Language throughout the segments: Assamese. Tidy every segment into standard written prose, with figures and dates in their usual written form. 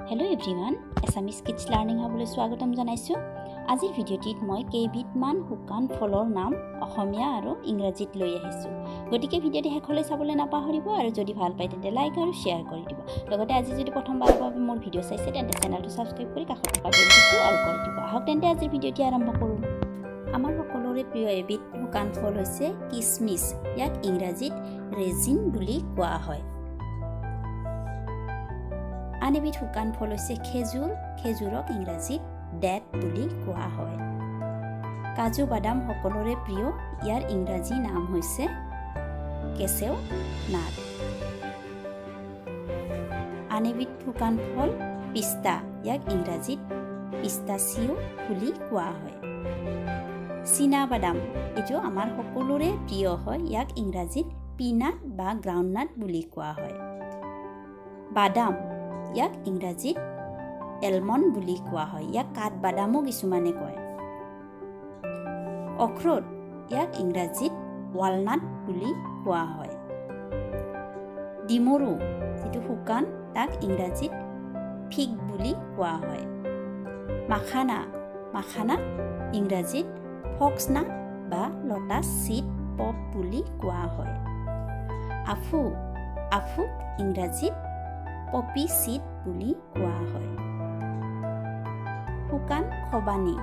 Hello everyone, Assamese Kids Learning Hubলৈ স্বাগতম জনাইছো। আজিৰ ভিডিঅ'টিত মই কেইবিধমান শুকান ফলৰ নাম অসমীয়া আৰু ইংৰাজীত লৈ আহিছো। গতিকে ভিডিঅ'টি শেষলৈ চাবলৈ নাপাহৰিব আৰু যদি ভাল পায় তেন্তে লাইক আৰু শ্বেয়াৰ কৰি দিব। লগতে আজি যদি প্ৰথমবাৰৰ বাবে মোৰ ভিডিঅ' চাইছে তেন্তে চেনেলটো সাবস্ক্ৰাইব কৰি কাষত থকা বেলটো অল কৰি দিব। আহক তেন্তে আজিৰ ভিডিঅ'টি আৰম্ভ কৰোঁ। আমাৰ সকলোৰে প্ৰিয় এবিধ শুকান ফল হৈছে কিচমিচ। ইয়াক ইংৰাজীত ৰেজিন বুলি কোৱা হয়। আন এবিধ শুকান ফল হৈছে খেজুৰ। খেজুৰক ইংৰাজীত ডেট বুলি কোৱা হয়। কাজু বাদাম সকলোৰে প্ৰিয়। ইয়াৰ ইংৰাজী নাম হৈছে কেচেউ নাট। আন এবিধ শুকান ফল পিস্তা। ইয়াক ইংৰাজীত পিস্তাচিও বুলি কোৱা হয়। চীনা বাদাম এইটো আমাৰ সকলোৰে প্ৰিয় হয়। ইয়াক ইংৰাজীত পিনাট বা গ্ৰাউণ্ডনাট বুলি কোৱা হয়। বাদাম ইয়াক ইংৰাজীত এলমণ্ড বুলি কোৱা হয়। ইয়াক কাঠ বাদামো কিছুমানে কয়। অখৰোট ইয়াক ইংৰাজীত ৱালনাট বুলি কোৱা হয়। ডিমৰু যিটো শুকান তাক ইংৰাজীত ফিগ বুলি কোৱা হয়। মাখানা ইংৰাজীত ফক্সনাট বা লটাছ চিড পপ বুলি কোৱা হয়। আফুক ইংৰাজীত পপি চিড বুলি কোৱা হয়। শুকান খবানি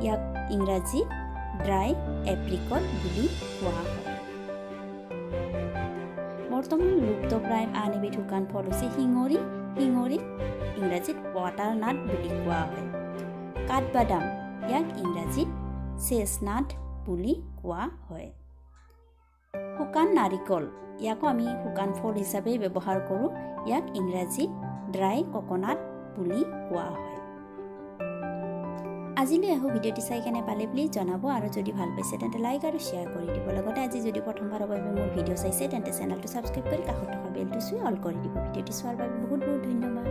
ইয়াক ইংৰাজীত ড্ৰাই এপ্ৰিকট বুলি কোৱা হয়। বৰ্তমান লুপ্তপ্ৰায় আন এবিধ শুকান ফল হৈছে শিঙৰি। শিঙৰিক ইংৰাজীত ৱাটাৰনাট বুলি কোৱা হয়। কাঠবাদাম ইয়াক ইংৰাজীত চেচনাট বুলি কোৱা হয়। শুকান নাৰিকল ইয়াকো আমি শুকান ফল হিচাপে ব্যৱহাৰ কৰোঁ। ইয়াক ইংৰাজীত ড্ৰাই কোকোনাট বুলি কোৱা হয়। আজিলৈ আহোঁ ভিডিঅ'টি চাই কেনে পালে প্লিজ জনাব আৰু যদি ভাল পাইছে তেন্তে লাইক আৰু শ্বেয়াৰ কৰি দিব। লগতে আজি যদি প্ৰথমবাৰৰ বাবে মোৰ ভিডিঅ' চাইছে তেন্তে চেনেলটো ছাবস্ক্ৰাইব কৰি কাষত থকা বেলটো চুই অল কৰি দিব। ভিডিঅ'টি চোৱাৰ বাবে বহুত বহুত ধন্যবাদ।